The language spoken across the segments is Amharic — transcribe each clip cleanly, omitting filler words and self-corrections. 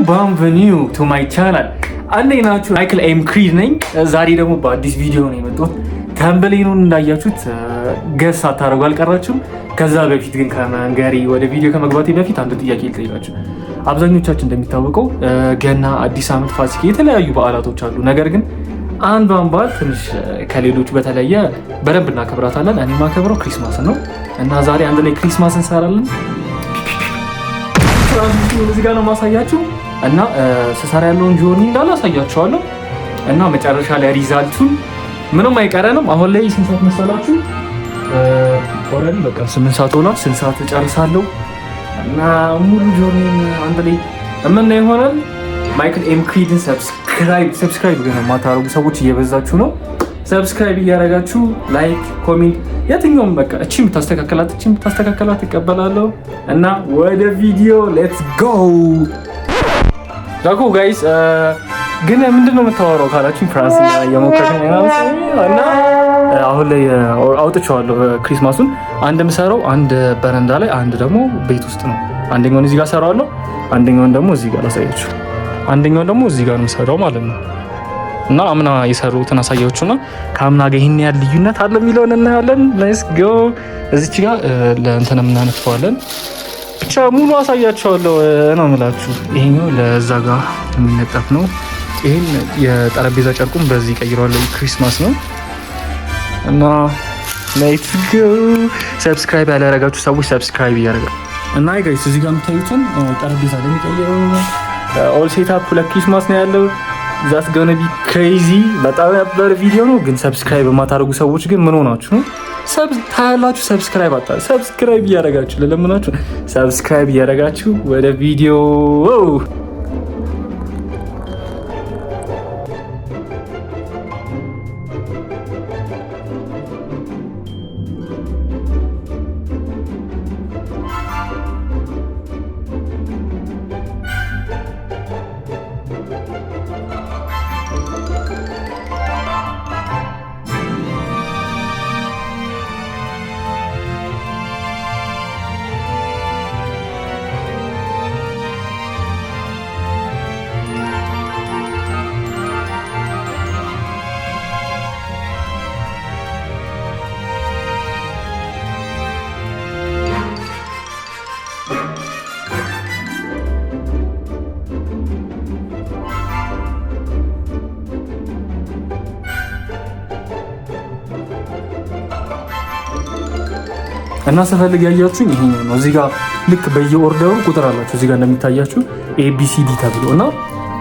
ባንቨኒው ቱ ማይ ቻናል። አንዴ ናችሁ ማይክል ኤም ክሪድ ነኝ። ዛሬ ደግሞ በአዲስ ቪዲዮ ነው የመጣሁት። ተምብሌኑን እንዳያችሁት ገስ ሳታደርጉ አልቀራችሁም። ከዛ በፊት ግን ከመንገሬ ወደ ቪዲዮ ከመግባቴ በፊት አንድ ጥያቄ ልጠይቃችሁ። አብዛኞቻችን እንደሚታወቀው ገና፣ አዲስ ዓመት፣ ፋሲካ የተለያዩ በዓላቶች አሉ። ነገር ግን አንዷን በዓል ትንሽ ከሌሎቹ በተለየ በደንብ እናከብራታለን። እኔ ማከብረው ክሪስማስን ነው እና ዛሬ አንድ ላይ ክሪስማስ እንሰራለን። እዚህ ጋር ነው ማሳያችሁ እና ስሰራ ያለውን ጆርኒ እንዳለ አሳያችኋለሁ እና መጨረሻ ላይ ሪዛልቱን ምንም አይቀረንም። አሁን ላይ ስንት ሰዓት መሰላችሁ? ኦልሬዲ በቃ 8 ሰዓት ሆኗል። 8 ሰዓት እጨርሳለሁ እና ሙሉ ጆርኒን አንድ ላይ የምናየው ይሆናል። ማይክል ኤም ክሪድን ሰብስክራይብ ግን የማታረጉ ሰዎች እየበዛችሁ ነው። ሰብስክራይብ እያደረጋችሁ ላይክ፣ ኮሜንት የትኛውም በቃ እቺ የምታስተካከላት ይቀበላለሁ እና ወደ ቪዲዮ ሌትስ ጎ ዳኮ ጋይስ። ግን ምንድነው የምታወራው ካላችሁ ፍራንስኛ እየሞከርኩ ነው እና አሁን ላይ አውጥቼዋለሁ ክሪስማሱን። አንድ የምሰራው አንድ በረንዳ ላይ፣ አንድ ደግሞ ቤት ውስጥ ነው። አንደኛውን እዚህ ጋር ሰራዋለሁ፣ አንደኛውን ደግሞ እዚህ ጋር ላሳያችሁ፣ አንደኛውን ደግሞ እዚህ ጋር ነው የምሰራው ማለት ነው። እና አምና የሰሩትን አሳያችሁና ከአምና ጋር ይሄን ያህል ልዩነት አለ የሚለውን እናያለን። ሌትስ ጎ። እዚች ጋር ለእንትን እናነጥፈዋለን። ብቻ ሙሉ አሳያችኋለሁ ነው የምላችሁ። ይሄኛው ለዛ ጋር የሚነጠፍ ነው። ይሄን የጠረጴዛ ጨርቁን በዚህ ቀይረዋለሁ። ክሪስማስ ነው እና ሌትስ ጎ። ሰብስክራይብ ያላደረጋችሁ ሰዎች ሰብስክራይብ እያደረጋችሁ እና ጋይስ እዚህ ጋር የምታዩትን ጠረጴዛ ላይ የሚቀይረው ኦል ሴትአፕ ለክሪስማስ ነው ያለው። ዛት ገነ ቢ ክሬዚ በጣም ነበር ቪዲዮ ነው። ግን ሰብስክራይብ የማታደርጉ ሰዎች ግን ምን ሆናችሁ ነው? ታያላችሁ ሰብስክራይብ ሰብስክራይብ እያደረጋችሁ ለለምናችሁ ሰብስክራይብ እያደረጋችሁ ወደ ቪዲዮ እና ስፈልግ ያያችሁኝ ይሄኛው ነው። እዚህ ጋር ልክ በየኦርደሩ ቁጥር አላችሁ። እዚህ ጋር እንደሚታያችሁ ABCD ተብሎ እና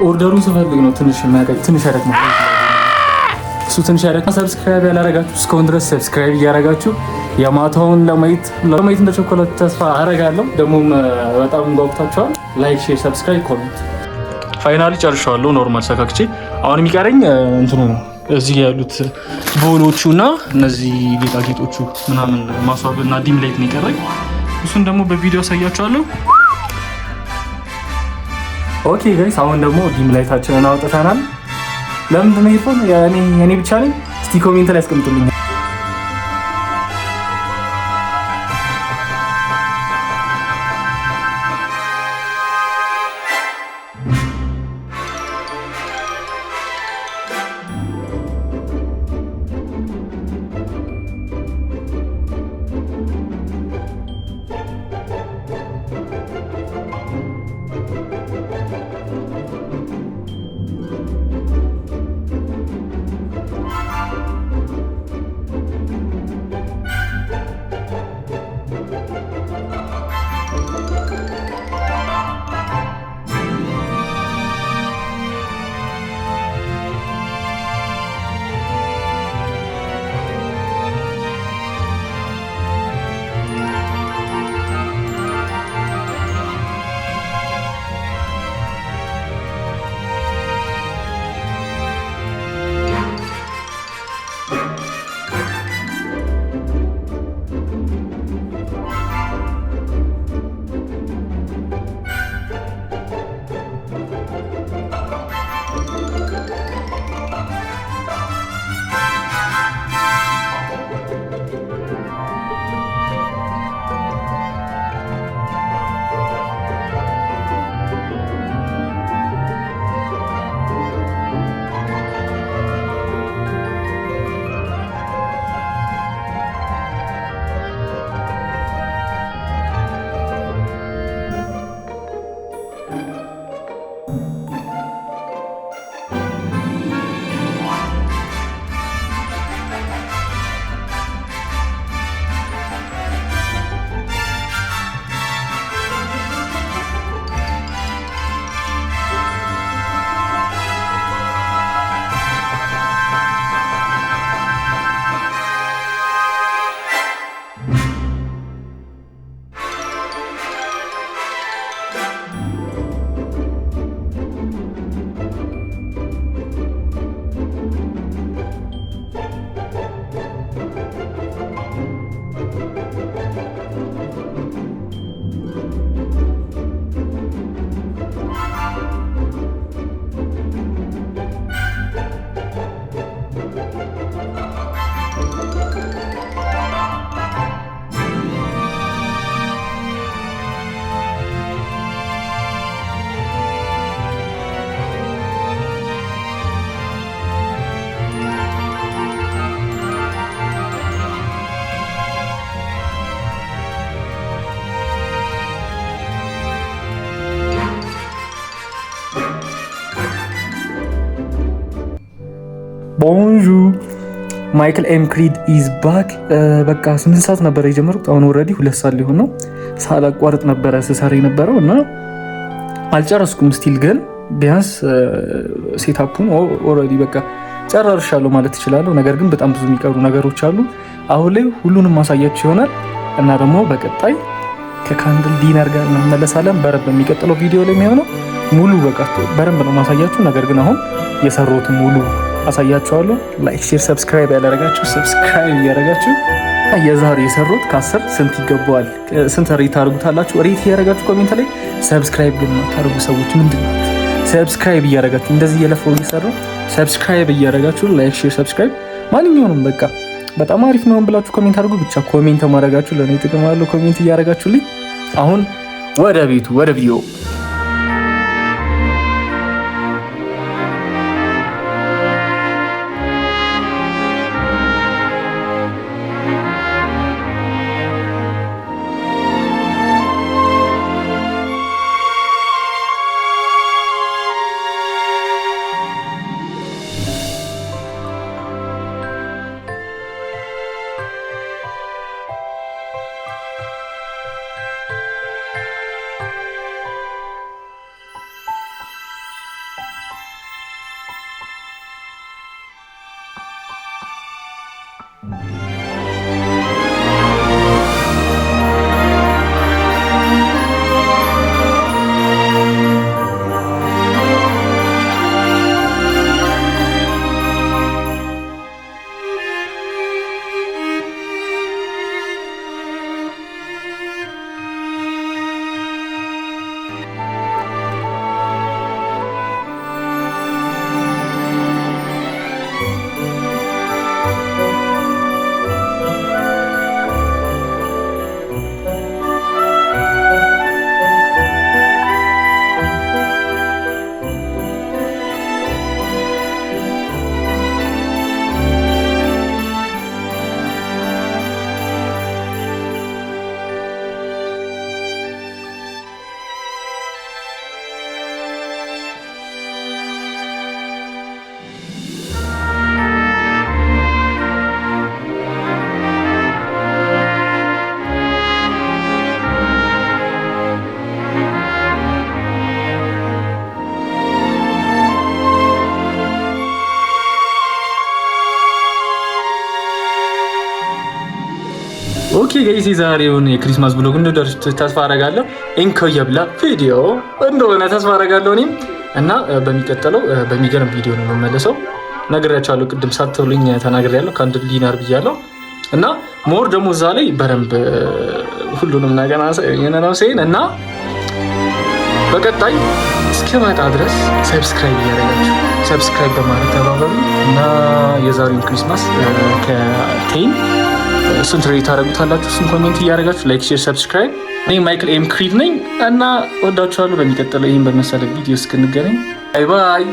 ኦርደሩን ስፈልግ ነው ትንሽ ያደክማል። እሱ ትንሽ ያደክማል። ሰብስክራይብ ያላረጋችሁ እስካሁን ድረስ ሰብስክራይብ እያረጋችሁ የማታውን ለማየት እንደቸኮላችሁ ተስፋ አረጋለሁ። ደግሞ በጣም ጓጉታችኋል። ላይክ፣ ሼር፣ ሰብስክራይብ፣ ኮሜንት። ፋይናሊ ጨርሻለሁ ኖርማል ሰካክቼ። አሁን የሚቀረኝ እንትኑ ነው እዚህ ያሉት ቦሎቹ እና እነዚህ ጌጣጌጦቹ ምናምን ማስዋብ እና ዲም ላይት ነው የቀረኝ። እሱን ደግሞ በቪዲዮ አሳያችኋለሁ። ኦኬ ጋይስ፣ አሁን ደግሞ ዲም ላይታችንን አውጥተናል። ለምንድን ነው ይፎን የኔ ብቻ ነኝ? እስቲ ኮሜንት ላይ አስቀምጡልኝ። ማይክል ኤም ክሪድ ኢዝ ባክ። በቃ 8 ሰዓት ነበረ የጀመሩት። አሁን ኦልሬዲ 2 ሰዓት ሊሆን ነው። ሳላቋርጥ ነበረ ስሰራ የነበረው እና አልጨረስኩም። ስቲል ግን ቢያንስ ሴታፑን ኦልሬዲ በቃ ጨራርሻለሁ ማለት እችላለሁ። ነገር ግን በጣም ብዙ የሚቀሩ ነገሮች አሉ። አሁን ላይ ሁሉንም ማሳያችሁ ይሆናል እና ደግሞ በቀጣይ ከካንድል ዲነር ጋር እንመለሳለን። በሚቀጥለው ቪዲዮ ላይ የሚሆነው ሙሉ በቃ በረንብ ነው ማሳያችሁ። ነገር ግን አሁን የሰራሁትን ሙሉ አሳያችኋለሁ። ላይክ፣ ሼር፣ ሰብስክራይብ ያላረጋችሁ ሰብስክራይብ እያረጋችሁ የዛሬ የሰሩት ከ10 ስንት ይገባዋል? ስንት ሬት ታደርጉታላችሁ? ሬት እያረጋችሁ ኮሜንት ላይ። ሰብስክራይብ ግን ታደርጉ ሰዎች ምንድን ናችሁ? ሰብስክራይብ እያረጋችሁ እንደዚህ እየለፈው እየሰራው ሰብስክራይብ እያረጋችሁ ላይክ፣ ሼር፣ ሰብስክራይብ ማንኛውንም በቃ በጣም አሪፍ ነው ብላችሁ ኮሜንት አድርጉ። ብቻ ኮሜንት ማድረጋችሁ ለኔ ጥቅም አለው። ኮሜንት እያረጋችሁልኝ አሁን ወደ ቤቱ ወደ ቪዲዮ ኦኬ ጋይስ የዛሬውን የክሪስማስ ብሎግ እንደደረሳችሁ ተስፋ አደርጋለሁ። ኢንኮየብላ ቪዲዮ እንደሆነ ተስፋ አደርጋለሁ እኔም እና በሚቀጥለው በሚገርም ቪዲዮ ነው የምመለሰው። ነግሬያችኋለሁ፣ ቅድም ሳትብሉኝ ተናግሬያለሁ። ካንድል ዲነር ብያለሁ እና ሞር ደግሞ እዛ ላይ በደንብ ሁሉንም ነገር የነናው ሴን እና በቀጣይ እስከመጣ ድረስ ሰብስክራይብ እያደረጋችሁ ሰብስክራይብ በማድረግ ተባበሩ እና የዛሬውን ክሪስማስ ከቴን ስንት ሬት ታደርጉታላችሁ? እሱን ኮሜንት እያደረጋችሁ ላይክ፣ ሼር፣ ሰብስክራይብ። እኔ ማይክል ኤም ክሪድ ነኝ እና ወዳችኋለሁ። በሚቀጥለው ይህን በመሰለ ቪዲዮ እስክንገናኝ ባይ ባይ።